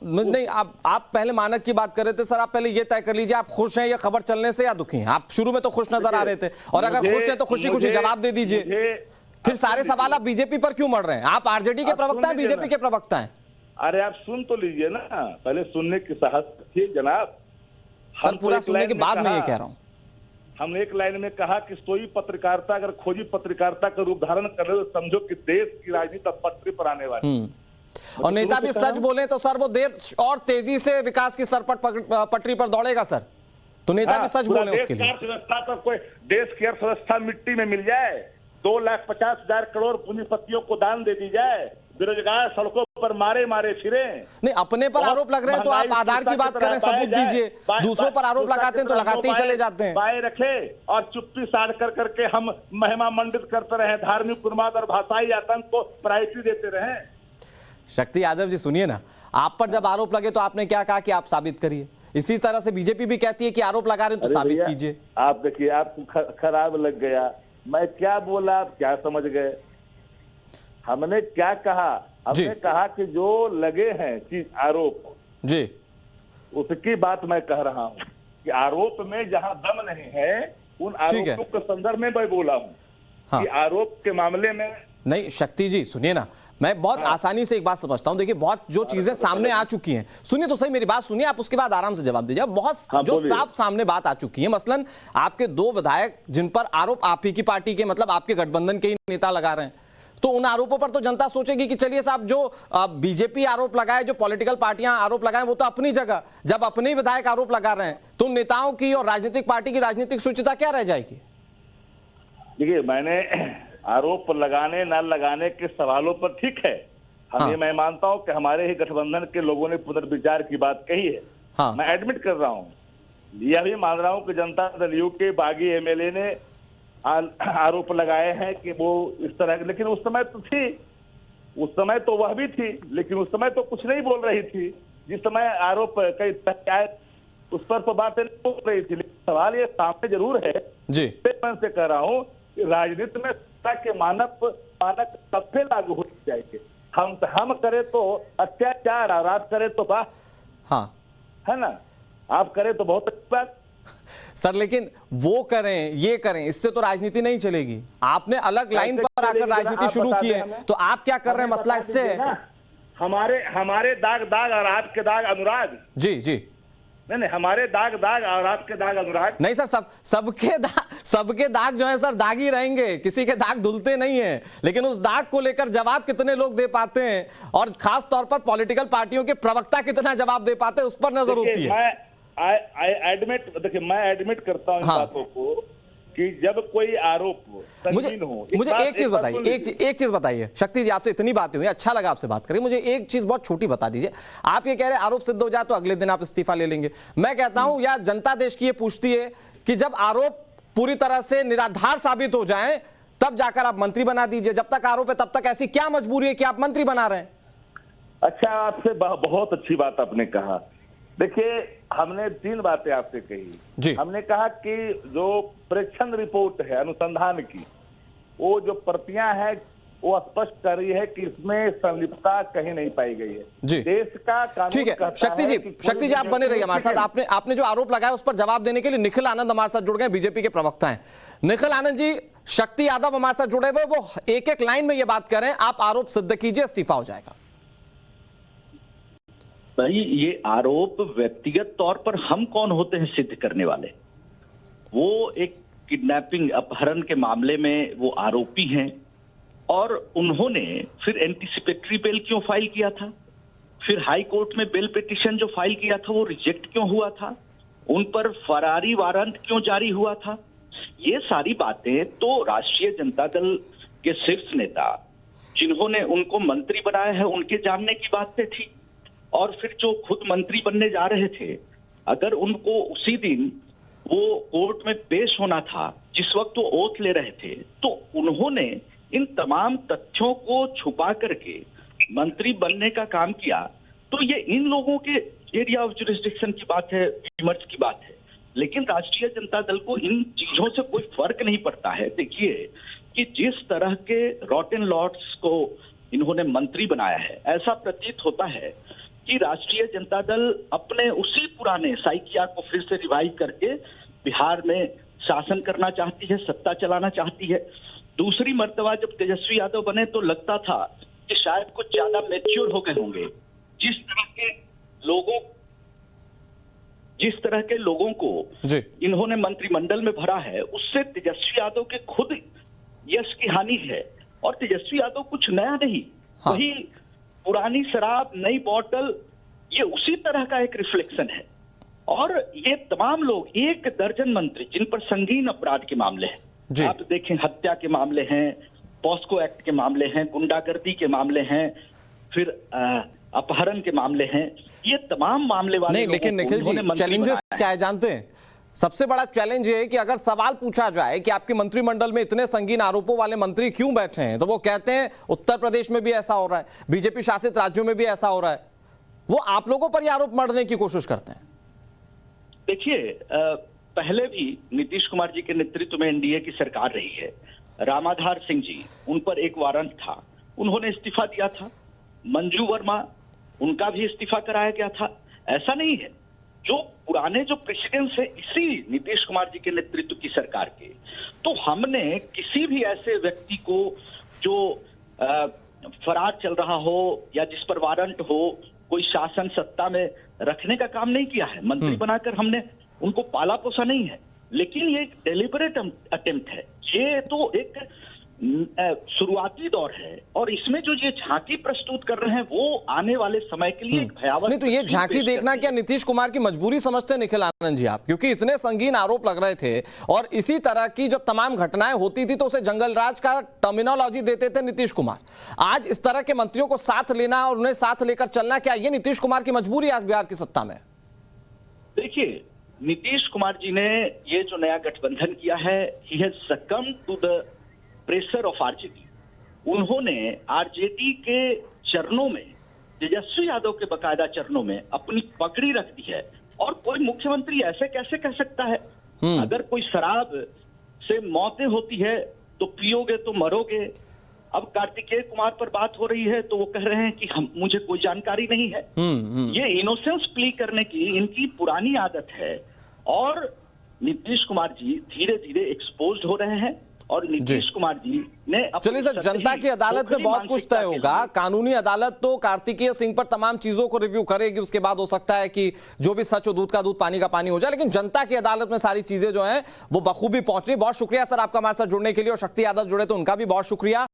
नहीं, आप पहले मानक की बात कर रहे थे सर। आप पहले ये तय कर लीजिए, आप खुश हैं ये खबर चलने से या दुखी हैं? आप शुरू में तो खुश नजर आ रहे थे, और अगर खुश हैं तो खुशी खुशी जवाब दे दीजिए। फिर सारे सवाल आप बीजेपी पर क्यों मर रहे हैं? आप आरजेडी के प्रवक्ता हैं, बीजेपी के प्रवक्ता हैं। अरे आप सुन तो लीजिए ना, पहले सुनने की साहस रखिए जनाब। सर पूरा सुनने के बाद मैं ये कह रहा हूँ, हमने एक लाइन में कहा कि सोई पत्रकारिता अगर खोजी पत्रकारिता का रूप धारण कर रहे हो, समझो कि देश की राजनीति अब पटरी पर आने वाली। और नेता भी सच बोले तो सर वो देर और तेजी से विकास की सरपट पटरी पर दौड़ेगा सर। तो नेता भी सच बोले उसके लिए। अर्थव्यवस्था तो कोई देश की अर्थव्यवस्था मिट्टी में मिल जाए, 2,50,000 करोड़ पूंजीपतियों को दान दे दी जाए, बेरोजगार सड़कों पर मारे मारे फिरे। नहीं, अपने पर आरोप लग रहे हैं तो आप आधार की बात करें, सबूत दीजिए। दूसरों पर आरोप लगाते हैं तो लगाते ही चले जाते हैं। पाए रखे और चुप्पी साध कर करके हम महिमा मंडित करते रहे, धार्मिक उन्माद और भाषाई आतंक को प्रायोरिटी देते रहे। शक्ति यादव जी सुनिए ना, आप पर जब आरोप लगे तो आपने क्या कहा कि आप साबित करिए। इसी तरह से बीजेपी भी कहती है कि आरोप लगा रहे हैं तो साबित कीजिए। आप देखिए, आपको खराब लग गया, मैं क्या बोला आप क्या समझ गए? हमने क्या कहा? हमने कहा कि जो लगे हैं कि आरोप जी, उसकी बात मैं कह रहा हूं कि आरोप में जहां दम नहीं है उन आरोपों के संदर्भ में मैं बोला हूं कि आरोप के मामले में नहीं। शक्ति जी सुनिए ना, मैं बहुत आसानी से एक बात समझता हूं। देखिए बहुत जो चीजें सामने आ चुकी हैं, सुनिए तो सही मेरी बात सुनिए, आप उसके बाद आराम से जवाब दीजिए। बहुत जो साफ सामने बात आ चुकी है, मसलन आपके 2 विधायक जिन पर आरोप आप ही की पार्टी के, मतलब आपके गठबंधन के ही नेता लगा रहे हैं, तो उन आरोपों पर तो जनता सोचेगी कि चलिए साहब, जो बीजेपी आरोप लगाए, जो पॉलिटिकल पार्टियां आरोप लगाए, वो तो अपनी जगह। जब अपने विधायक आरोप लगा रहे हैं तो नेताओं की और राजनीतिक पार्टी की राजनीतिक शुचिता क्या रह जाएगी? देखिए, मैंने आरोप लगाने न लगाने के सवालों पर ठीक है, मैं मानता हूं कि हमारे ही गठबंधन के लोगों ने पुनर्विचार की बात कही है। मैं एडमिट कर रहा हूं, यह भी मान रहा हूं कि जनता दल यू के बागी एमएलए ने आरोप लगाए हैं कि वो इस तरह, लेकिन उस समय तो थी, उस समय तो वह भी थी, लेकिन उस समय तो कुछ नहीं बोल रही थी। जिस समय आरोप कई उस पर तो बातें नहीं बोल रही थी। लेकिन सवाल ये सामने जरूर है जी, मैं से कह रहा हूं कि राजनीति में के मानक कब से लागू हो जाएंगे। हम करें तो अत्याचार और आप करें तो वाह, है ना, आप करें तो बहुत अच्छी बात सर, लेकिन वो करें ये करें, इससे तो राजनीति नहीं चलेगी। आपने अलग लाइन पर आकर राजनीति शुरू की है, तो आप क्या कर रहे हैं? मसला इससे है हमारे दाग दाग और आपके दाग अनुराग। जी जी, नहीं, हमारे दाग दाग और आपके दाग अनुराग नहीं सर, सबके दाग जो है सर दाग ही रहेंगे, किसी के दाग धुलते नहीं है। लेकिन उस दाग को लेकर जवाब कितने लोग दे पाते हैं, और खास तौर पर पॉलिटिकल पार्टियों के प्रवक्ता कितना जवाब दे पाते हैं, उस पर नजर होती है। देखिए, मैं एडमिट करता हूं इन बातों को कि जब कोई आरोप मुझे एक चीज बताइए, एक चीज बताइए शक्ति जी, आपसे इतनी बातें हुई, अच्छा लगा आपसे बात करें। मुझे एक चीज बहुत छोटी बता दीजिए। आप ये कह रहे हैं आरोप सिद्ध हो जाए तो अगले दिन आप इस्तीफा ले लेंगे। मैं कहता हूं या जनता देश की ये पूछती है कि जब आरोप पूरी तरह से निराधार साबित हो जाए तब जाकर आप मंत्री बना दीजिए। जब तक आरोप है तब तक ऐसी क्या मजबूरी है कि आप मंत्री बना रहे हैं? अच्छा, आपसे बहुत अच्छी बात आपने कहा। देखिए, हमने 3 बातें आपसे कही। हमने कहा कि जो प्रेक्षण रिपोर्ट है अनुसंधान की, वो जो प्रतियां हैं वो स्पष्ट कर रही है कि इसमें संलिप्तता कहीं नहीं पाई गई है। देश का कानून ठीक है। शक्ति जी आप बने रहिए हमारे साथ। आपने जो आरोप लगाया उस पर जवाब देने के लिए निखिल आनंद हमारे साथ जुड़ गए, बीजेपी के प्रवक्ता हैं। निखिल आनंद जी, शक्ति यादव हमारे साथ जुड़े हुए, वो एक एक लाइन में ये बात करें, आप आरोप सिद्ध कीजिए, इस्तीफा हो जाएगा। भाई, ये आरोप व्यक्तिगत तौर पर हम कौन होते हैं सिद्ध करने वाले? वो एक किडनैपिंग अपहरण के मामले में वो आरोपी हैं, और उन्होंने फिर एंटीसिपेटरी बेल क्यों फाइल किया था? फिर हाई कोर्ट में बेल पिटीशन जो फाइल किया था वो रिजेक्ट क्यों हुआ था? उन पर फरारी वारंट क्यों जारी हुआ था? ये सारी बातें तो राष्ट्रीय जनता दल के शीर्ष नेता जिन्होंने उनको मंत्री बनाया है उनके जानने की बातें थी। और फिर जो खुद मंत्री बनने जा रहे थे, अगर उनको उसी दिन वो कोर्ट में पेश होना था जिस वक्त वो ओथ ले रहे थे, तो उन्होंने इन तमाम तथ्यों को छुपा करके मंत्री बनने का काम किया। तो ये इन लोगों के एरिया ऑफ जुरिस्डिक्शन की बात है, विमर्श की बात है। लेकिन राष्ट्रीय जनता दल को इन चीजों से कोई फर्क नहीं पड़ता है। देखिए कि जिस तरह के रॉटन लॉर्ड्स को इन्होंने मंत्री बनाया है, ऐसा प्रतीत होता है कि राष्ट्रीय जनता दल अपने उसी पुराने साइकिया को फिर से रिवाइव करके बिहार में शासन करना चाहती है, सत्ता चलाना चाहती है। दूसरी मर्तबा जब तेजस्वी यादव बने तो लगता था कि शायद कुछ ज्यादा मैच्योर हो गए होंगे। जिस तरह के लोगों को इन्होंने मंत्रिमंडल में भरा है, उससे तेजस्वी यादव के खुद यश की हानि है। और तेजस्वी यादव कुछ नया नहीं, वही पुरानी शराब नई बोतल, ये उसी तरह का एक रिफ्लेक्शन है। और ये तमाम लोग, 1 दर्जन मंत्री जिन पर संगीन अपराध के मामले हैं, आप देखें हत्या के मामले हैं, पॉस्को एक्ट के मामले हैं, गुंडागर्दी के मामले हैं, फिर अपहरण के मामले हैं, ये तमाम मामले वाले नहीं, लेकिन निखिल जी चैलेंजेस क्या है जानते हैं? सबसे बड़ा चैलेंज ये है कि अगर सवाल पूछा जाए कि आपके मंत्रिमंडल में इतने संगीन आरोपों वाले मंत्री क्यों बैठे हैं, तो वो कहते हैं उत्तर प्रदेश में भी ऐसा हो रहा है, बीजेपी शासित राज्यों में भी ऐसा हो रहा है। वो आप लोगों पर ये आरोप मढ़ने की कोशिश करते हैं। देखिए, पहले भी नीतीश कुमार जी के नेतृत्व में एनडीए की सरकार रही है। रामाधार सिंह जी, उन पर एक वारंट था, उन्होंने इस्तीफा दिया था। मंजू वर्मा, उनका भी इस्तीफा कराया गया था। ऐसा नहीं है, जो पुराने जो प्रेसिडेंट्स है इसी नीतीश कुमार जी के नेतृत्व की सरकार के, तो हमने किसी भी ऐसे व्यक्ति को जो फरार चल रहा हो या जिस पर वारंट हो, कोई शासन सत्ता में रखने का काम नहीं किया है। मंत्री बनाकर हमने उनको पाला पोसा नहीं है, लेकिन ये एक डेलिबरेट अटेम्प्ट है। ये तो एक शुरुआती दौर है और इसमें जो ये झांकी प्रस्तुत कर रहे हैं वो आने वाले समय के लिए एक भयावह। नहीं तो ये झांकी देखना क्या नीतीश कुमार की मजबूरी समझते हैं निखिल आनंद जी आप? क्योंकि इतने संगीन आरोप लग रहे थे और इसी तरह की जब तमाम घटनाएं होती थी तो उसे जंगल राज का टर्मिनोलॉजी देते थे नीतीश कुमार। आज इस तरह के मंत्रियों को साथ लेना और उन्हें साथ लेकर चलना, क्या ये नीतीश कुमार की मजबूरी आज बिहार की सत्ता में? देखिए, नीतीश कुमार जी ने ये जो नया गठबंधन किया है, he has succumbed to the pressure of RJD. उन्होंने आरजेडी के चरणों में, तेजस्वी यादव के बकायदा चरणों में अपनी पकड़ी रख दी है। और कोई मुख्यमंत्री ऐसे कैसे कह सकता है, अगर कोई शराब से मौतें होती है तो पियोगे तो मरोगे। अब कार्तिकेय कुमार पर बात हो रही है तो वो कह रहे हैं कि मुझे कोई जानकारी नहीं है। ये इनोसेंस प्ली करने की इनकी पुरानी आदत है और नीतीश कुमार जी धीरे धीरे एक्सपोज्ड हो रहे हैं। और नीतीश कुमार जी ने चलिए सर, जनता की अदालत में बहुत कुछ तय होगा। कानूनी अदालत तो कार्तिकेय सिंह पर तमाम चीजों को रिव्यू करेगी, उसके बाद हो सकता है कि जो भी सच हो दूध का दूध पानी का पानी हो जाए, लेकिन जनता की अदालत में सारी चीजें जो हैं वो बखूबी पहुंच रही। बहुत शुक्रिया सर आपका हमारे साथ जुड़ने के लिए, और शक्ति यादव जुड़े तो उनका भी बहुत शुक्रिया।